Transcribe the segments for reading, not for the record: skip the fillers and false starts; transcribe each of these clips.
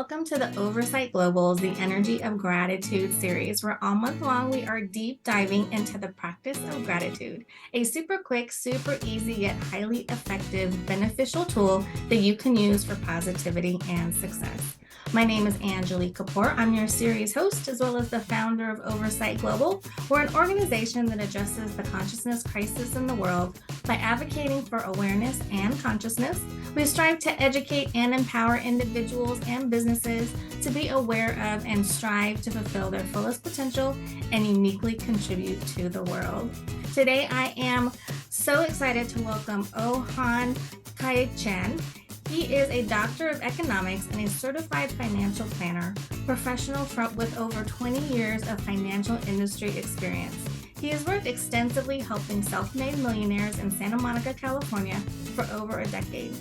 welcome to the Oversight Global's The Energy of Gratitude series, where all month long we are deep diving into the practice of gratitude, a super quick, super easy, yet highly effective, beneficial tool that you can use for positivity and success. My name is Angelique Kapoor. I'm your series host, as well as the founder of Oversight Global. We're an organization that addresses the consciousness crisis in the world by advocating for awareness and consciousness. We strive to educate and empower individuals and businesses to be aware of and strive to fulfill their fullest potential and uniquely contribute to the world. Today, I am so excited to welcome Ohan Kayikchyan. He is a doctor of economics and a certified financial planner, professional with over 20 years of financial industry experience. He has worked extensively helping self-made millionaires in Santa Monica, California for over a decade.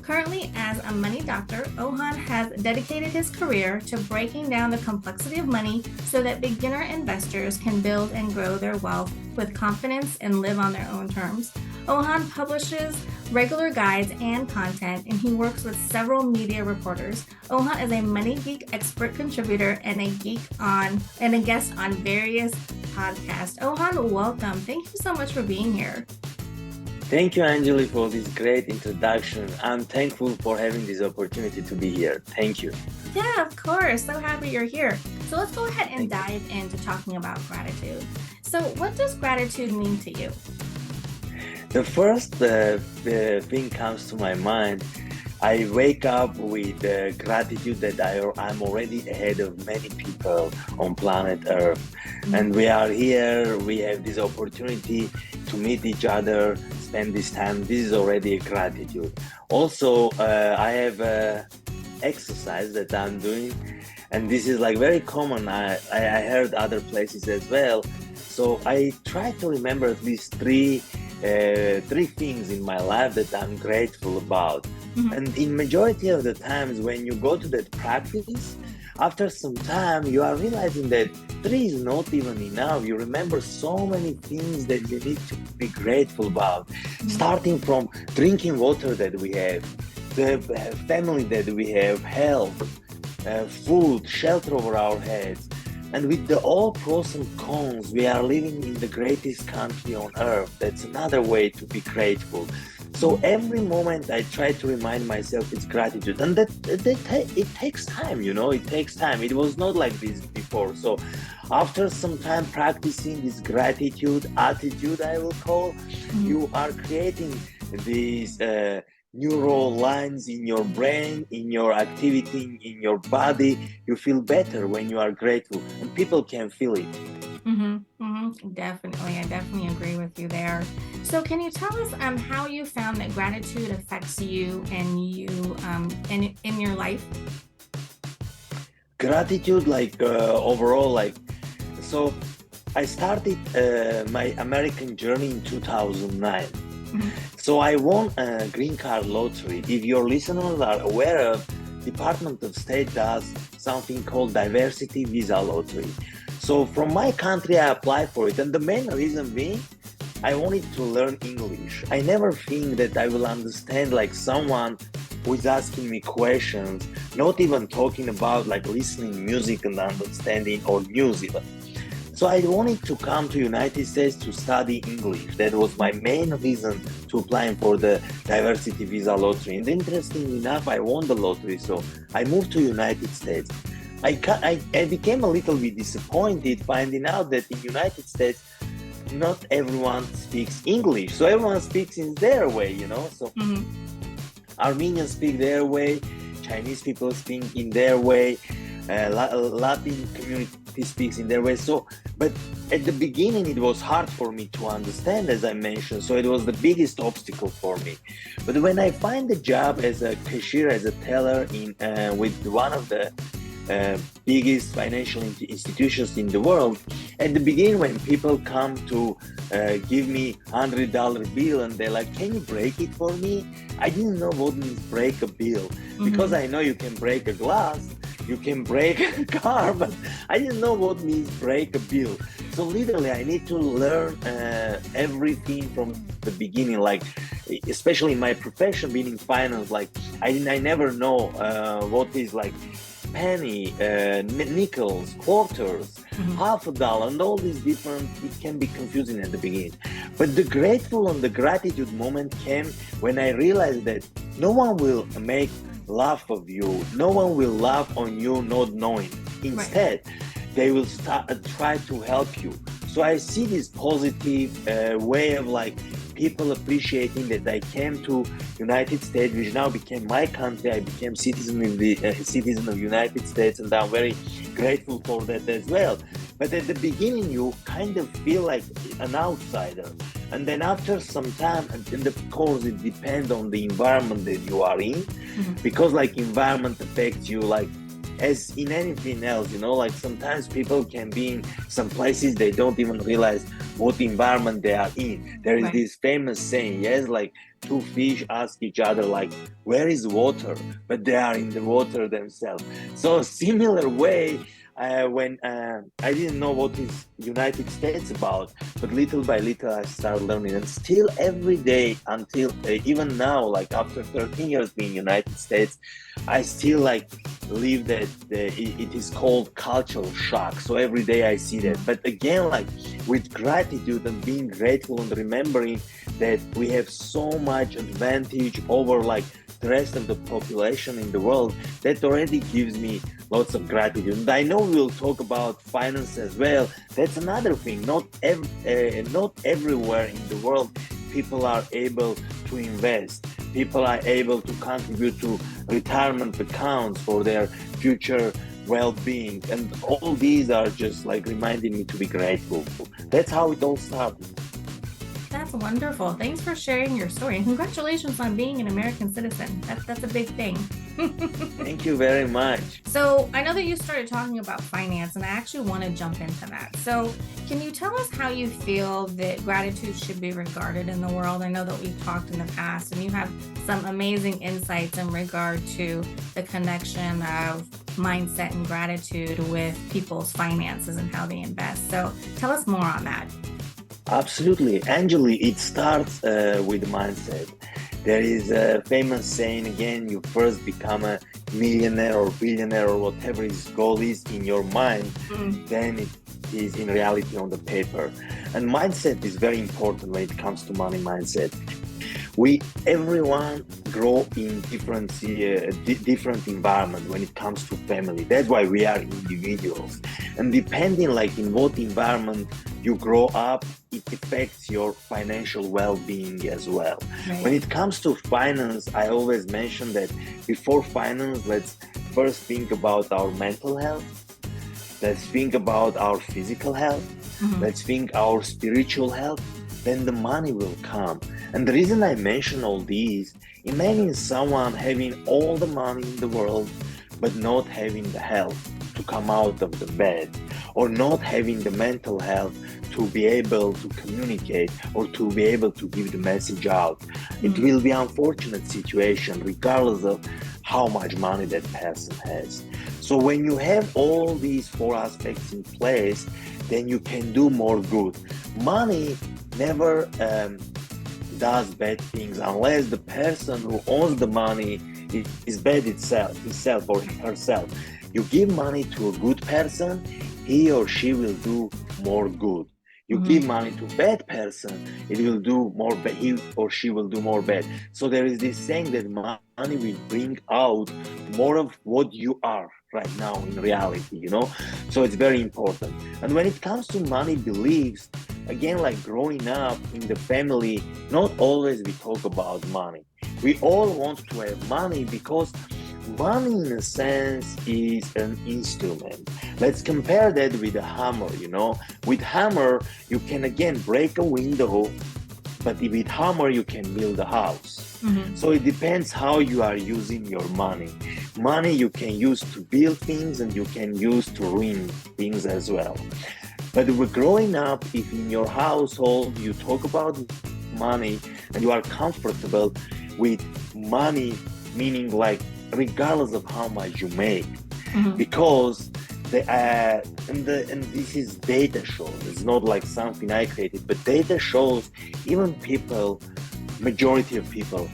Currently, as a money doctor, Ohan has dedicated his career to breaking down the complexity of money so that beginner investors can build and grow their wealth with confidence and live on their own terms. Ohan publishes regular guides and content, and he works with several media reporters. Ohan is a Money Geek expert contributor and a guest on various podcasts. Ohan, welcome. Thank you so much for being here. Thank you, Angeli, for this great introduction. I'm thankful for having this opportunity to be here. Thank you. Yeah, of course. So happy you're here. So let's go ahead and dive into talking about gratitude. So what does gratitude mean to you? The first thing comes to my mind. I wake up with gratitude that I'm already ahead of many people on planet Earth. And we are here, we have this opportunity to meet each other, spend this time. This is already a gratitude. Also, I have exercise that I'm doing, and this is like very common. I heard other places as well. So I try to remember at least three things in my life that I'm grateful about. And in majority of the times when you go to that practice, after some time you are realizing that three is not even enough. You remember so many things that you need to be grateful about, starting from drinking water that we have, the family that we have, health, food, shelter over our heads. And with the all pros and cons, we are living in the greatest country on earth. That's another way to be grateful. So every moment I try to remind myself it's gratitude, and it takes time, it takes time. It was not like this before. So after some time practicing this gratitude attitude, I will call, you are creating these neural lines in your brain, in your activity, in your body. You feel better when you are grateful, and people can feel it. Definitely. I definitely agree with you there. So can you tell us how you found that gratitude affects you and in your life? Gratitude, overall, so I started my American journey in 2009. So I won a green card lottery. If your listeners are aware of, Department of State does something called diversity visa lottery. So from my country, I applied for it. And the main reason being, I wanted to learn English. I never think that I will understand someone who is asking me questions, not even talking about listening music and understanding or news even. So I wanted to come to United States to study English. That was my main reason to applying for the diversity visa lottery. And interestingly enough, I won the lottery. So I moved to United States. I became a little bit disappointed finding out that in United States, not everyone speaks English. So everyone speaks in their way, So Armenians speak their way, Chinese people speak in their way, Latin community speaks in their way. So, but at the beginning, it was hard for me to understand, as I mentioned. So it was the biggest obstacle for me. But when I find a job as a cashier, as a teller with one of the biggest financial institutions in the world, at the beginning, when people come to give me $100 bill and they're like, can you break it for me? I didn't know what means break a bill, because I know you can break a glass, you can break a car, but I didn't know what means break a bill. So literally I need to learn everything from the beginning, especially in my profession being in finance. I never know what is penny, nickels, quarters, half a dollar, and all these different, it can be confusing at the beginning. But the grateful and the gratitude moment came when I realized that no one will make laugh of you, no one will laugh on you not knowing. Instead, they will try to help you. So I see this positive way of like people appreciating that I came to United States, which now became my country. I became citizen of United States, and I'm very grateful for that as well. But at the beginning, you kind of feel like an outsider, and then after some time, and of course, it depends on the environment that you are in, because like environment affects you like as in anything else, you know, like sometimes people can be in some places they don't even realize what environment they are in. There is this famous saying, yes, like two fish ask each other like, where is water? But they are in the water themselves. So a similar way, when I didn't know what is United States about, but little by little I started learning, and still every day until even now, like after 13 years being United States, I still like live that it is called cultural shock. So every day I see that. But again, like with gratitude and being grateful and remembering that we have so much advantage over like the rest of the population in the world, that already gives me lots of gratitude. And I know we'll talk about finance as well. That's another thing. Not everywhere in the world people are able to invest. People are able to contribute to retirement accounts for their future well-being. And all these are just like reminding me to be grateful. That's how it all started. That's wonderful. Thanks for sharing your story. And congratulations on being an American citizen. That's a big thing. Thank you very much. So I know that you started talking about finance, and I actually want to jump into that. So can you tell us how you feel that gratitude should be regarded in the world? I know that we've talked in the past, and you have some amazing insights in regard to the connection of mindset and gratitude with people's finances and how they invest. So tell us more on that. Absolutely. Angeli, it starts with mindset. There is a famous saying again, you first become a millionaire or billionaire or whatever his goal is in your mind, then it is in reality on the paper. And mindset is very important when it comes to money mindset. Everyone grow in different environment when it comes to family. That's why we are individuals. And depending like in what environment you grow up, it affects your financial well-being as well. When it comes to finance, I always mention that before finance, let's first think about our mental health. Let's think about our physical health. Let's think our spiritual health. Then the money will come. And the reason I mention all these, imagine someone having all the money in the world, but not having the health to come out of the bed, or not having the mental health to be able to communicate or to be able to give the message out. It will be an unfortunate situation regardless of how much money that person has. So when you have all these four aspects in place, then you can do more good. Money never does bad things unless the person who owns the money is bad himself or herself. You give money to a good person, he or she will do more good. You give money to a bad person, it will do more bad. He or she will do more bad. So there is this saying that money will bring out more of what you are right now in reality, you know? So it's very important. And when it comes to money beliefs, again, like growing up in the family, not always we talk about money. We all want to have money because money in a sense is an instrument. Let's compare that with a hammer, you know. With hammer, you can again break a window, but with hammer, you can build a house. So it depends how you are using your money. Money you can use to build things and you can use to ruin things as well. But we're growing up, if in your household you talk about money and you are comfortable with money, meaning like regardless of how much you make, because and this is data shows. It's not like something I created, but data shows even people, majority of people,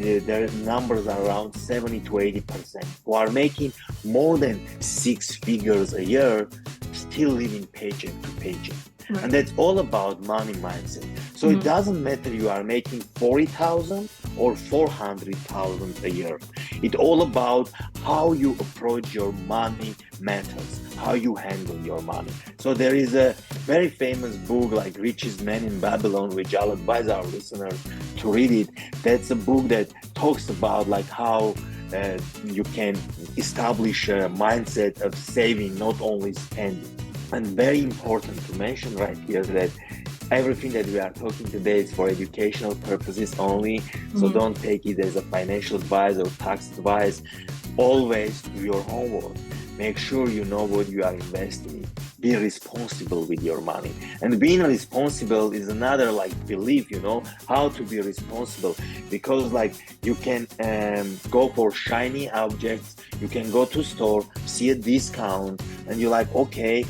their numbers are around 70 to 80%, who are making more than 6 figures a year, still living paycheck to paycheck. Right. And that's all about money mindset. So it doesn't matter you are making 40,000 or 400,000 a year. It's all about how you approach your money matters, how you handle your money. So there is a very famous book like Richest Man in Babylon, which I'll advise our listeners to read it. That's a book that talks about like how you can establish a mindset of saving, not only spending. And very important to mention right here that everything that we are talking today is for educational purposes only. So don't take it as a financial advice or tax advice. Always do your homework. Make sure you know what you are investing in. Be responsible with your money. And being responsible is another like belief, how to be responsible. Because like you can go for shiny objects, you can go to store, see a discount, and you're like, okay,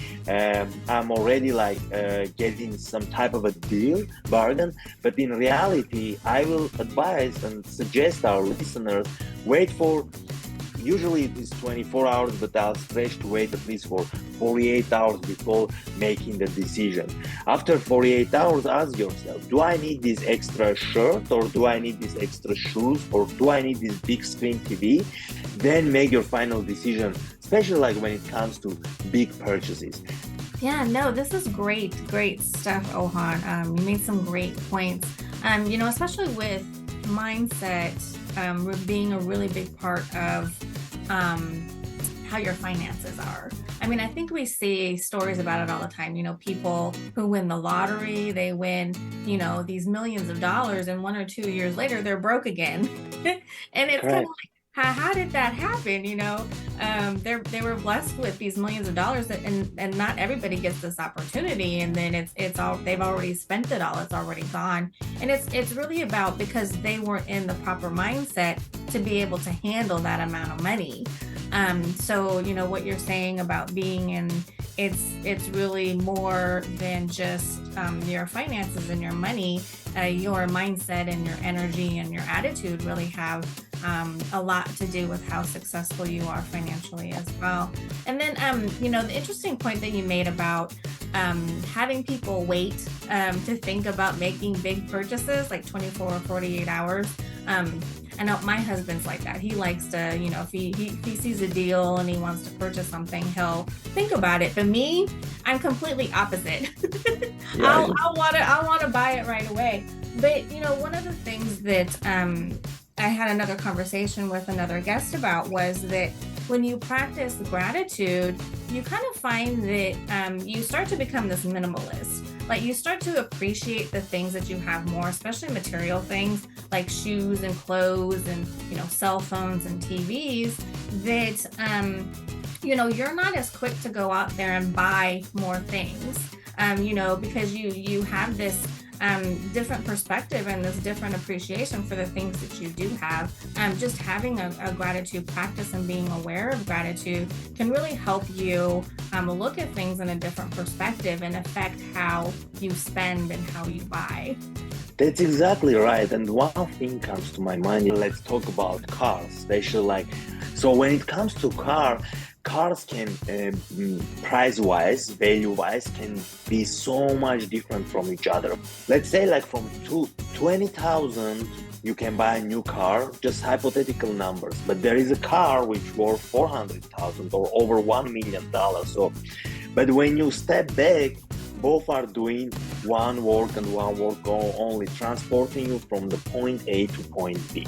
I'm already like getting some type of a deal, bargain. But in reality, I will advise and suggest our listeners wait for, usually it is 24 hours, but I'll stretch to wait at least for 48 hours before making the decision. After 48 hours, ask yourself, do I need this extra shirt, or do I need these extra shoes, or do I need this big screen TV? Then make your final decision, especially like when it comes to big purchases. Yeah, no, this is great stuff, Ohan. You made some great points. Especially with mindset being a really big part of how your finances are. I mean, I think we see stories about it all the time. People who win the lottery, they win, these millions of dollars, and 1 or 2 years later, they're broke again. And it's kind of like, how did that happen? They were blessed with these millions of dollars, and not everybody gets this opportunity. And then it's all, they've already spent it all. It's already gone. And it's really about, because they weren't in the proper mindset to be able to handle that amount of money. So what you're saying about being in, it's really more than just your finances and your money. Your mindset and your energy and your attitude really have a lot to do with how successful you are financially as well. And then, the interesting point that you made about having people wait to think about making big purchases, like 24 or 48 hours. I know my husband's like that. He likes to, if he sees a deal and he wants to purchase something, he'll think about it. But me, I'm completely opposite. Yeah. I want to buy it right away. But one of the things that I had another conversation with another guest about was that when you practice gratitude, you kind of find that you start to become this minimalist. Like you start to appreciate the things that you have more, especially material things like shoes and clothes and, cell phones and TVs, that, you're not as quick to go out there and buy more things, because you have this different perspective and this different appreciation for the things that you do have. Just having a gratitude practice and being aware of gratitude can really help you look at things in a different perspective and affect how you spend and how you buy. That's exactly right. And one thing comes to my mind. Let's talk about cars, especially so when it comes to cars can price-wise, value-wise, can be so much different from each other. Let's say like from 20,000, you can buy a new car, just hypothetical numbers. But there is a car which worth 400,000 or over $1 million. But when you step back, both are doing one work and one work only, transporting you from the point A to point B.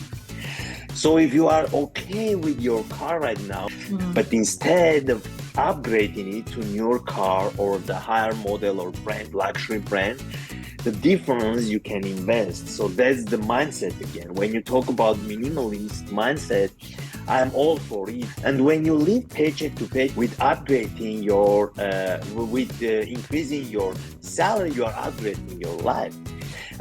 So if you are okay with your car right now, but instead of upgrading it to newer car or the higher model or brand, luxury brand, the difference you can invest. So that's the mindset again. When you talk about minimalist mindset, I'm all for it. And when you live paycheck to paycheck with upgrading your, increasing your salary, you are upgrading your life.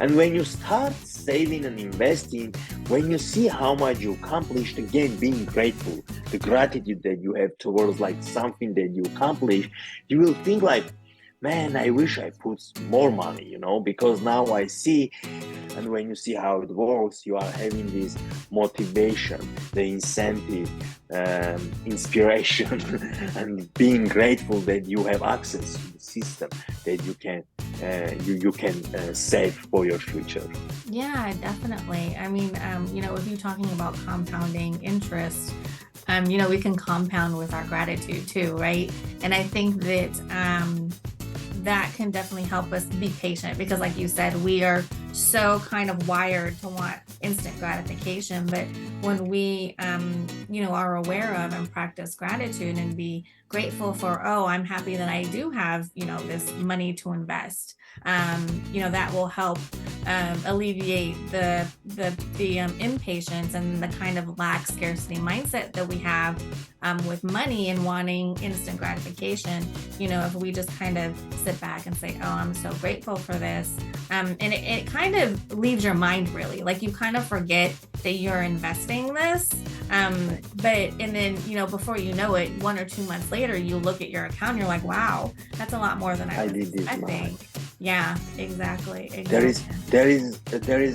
And when you start saving and investing, when you see how much you accomplished, again, being grateful, the gratitude that you have towards like something that you accomplished, you will think like, man, I wish I put more money, because now I see And when you see how it works, you are having this motivation, the incentive, inspiration, and being grateful that you have access to the system that you can save for your future. Yeah, definitely. I mean, with you talking about compounding interest, we can compound with our gratitude too, right? And I think that that can definitely help us be patient because, like you said, we are so kind of wired to want instant gratification. But when we, are aware of and practice gratitude and be grateful for, oh, I'm happy that I do have, this money to invest. That will help alleviate the impatience and the kind of lack scarcity mindset that we have with money and wanting instant gratification. If we just kind of sit back and say, oh, I'm so grateful for this, and it kind of leaves your mind really, like you kind of forget that you're investing this, and then before you know it, 1 or 2 months later, you look at your account and you're like, wow, that's a lot more than I was did this expecting. Yeah, exactly. There is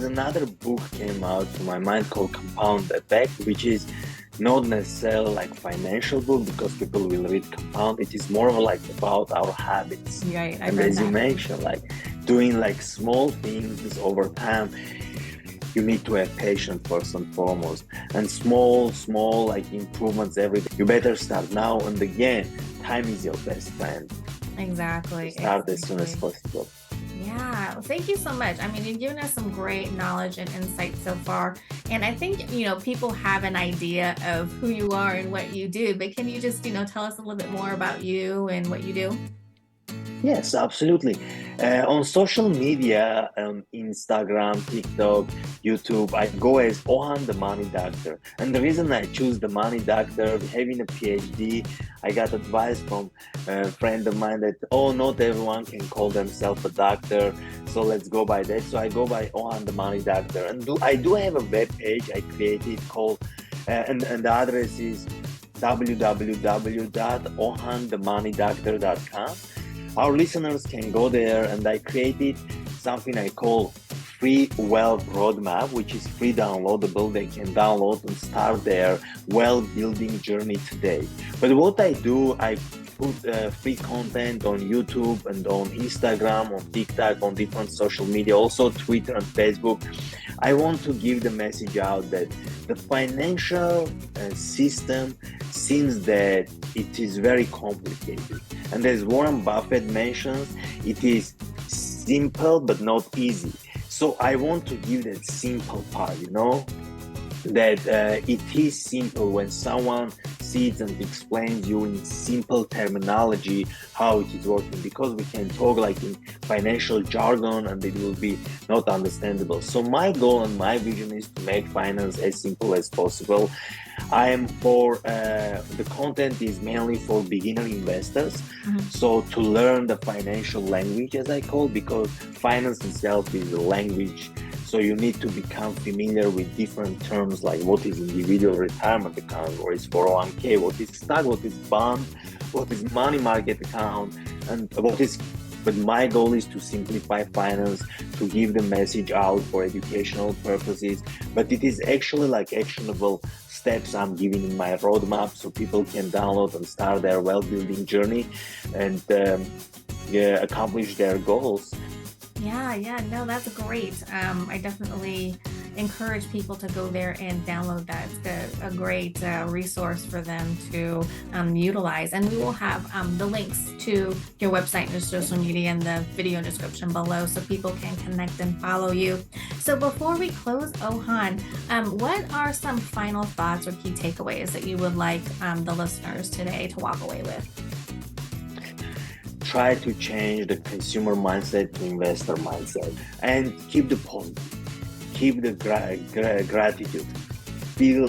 another book came out to my mind called Compound Effect, which is not necessarily like financial book because people will read Compound. It is more of like about our habits. Right. And as you mentioned, like doing like small things over time, you need to have patience first and foremost. And small like improvements every day. You better start now, and again, time is your best friend. Exactly. Start as soon as possible. Yeah, well, thank you so much. I mean, you've given us some great knowledge and insight so far. And I think, people have an idea of who you are and what you do, but can you just, tell us a little bit more about you and what you do? Yes, absolutely. On social media, Instagram, TikTok, YouTube, I go as Ohan the Money Doctor. And the reason I choose the Money Doctor, having a PhD, I got advice from a friend of mine that, oh, not everyone can call themselves a doctor, so let's go by that. So I go by Ohan the Money Doctor. And I do have a web page I created called, and the address is www.ohanthemoneydoctor.com. Our listeners can go there, and I created something I call free wealth roadmap, which is free downloadable. They can download and start their wealth building journey today. But what I do, I put free content on YouTube and on Instagram, on TikTok, on different social media, also Twitter and Facebook. I want to give the message out that the financial system seems that it is very complicated. And as Warren Buffett mentions, it is simple but not easy. So I want to give that simple part, that it is simple when someone sits and explains you in simple terminology how it is working, because we can talk like in financial jargon and it will be not understandable. So my goal and my vision is to make finance as simple as possible. I am for the content is mainly for beginner investors. So to learn the financial language, as I call, because finance itself is a language. So you need to become familiar with different terms like what is individual retirement account, what is 401k, what is stock, what is bond, what is money market account, and but my goal is to simplify finance, to give the message out for educational purposes, but it is actually like actionable steps I'm giving in my roadmap so people can download and start their wealth building journey and accomplish their goals. Yeah, no, that's great. I definitely encourage people to go there and download that. It's a great resource for them to utilize. And we will have the links to your website and your social media in the video description below so people can connect and follow you. So before we close, Ohan, what are some final thoughts or key takeaways that you would like the listeners today to walk away with? Try to change the consumer mindset to investor mindset and keep the positive, keep the gratitude, feel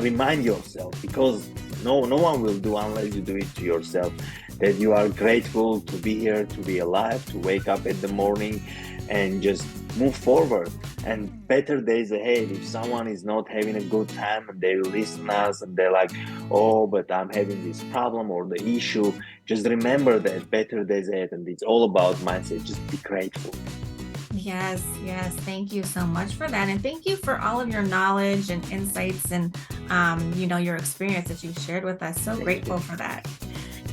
remind yourself, because no one will do unless you do it to yourself, that you are grateful to be here, to be alive, to wake up in the morning and just move forward. And better days ahead. If someone is not having a good time and they listen us and they're like, oh, but I'm having this problem or the issue, just remember that better days ahead, and it's all about mindset. Just be grateful. Yes, yes. Thank you so much for that. And thank you for all of your knowledge and insights and, your experience that you shared with us. So Thank you. grateful for that.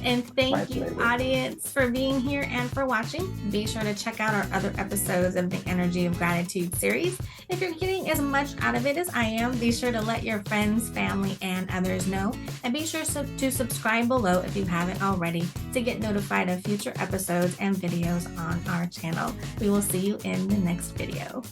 And My thank you, pleasure. audience, for being here and for watching. Be sure to check out our other episodes of the Energy of Gratitude series. If you're getting as much out of it as I am, be sure to let your friends, family, and others know. And be sure to subscribe below if you haven't already to get notified of future episodes and videos on our channel. We will see you in the next video.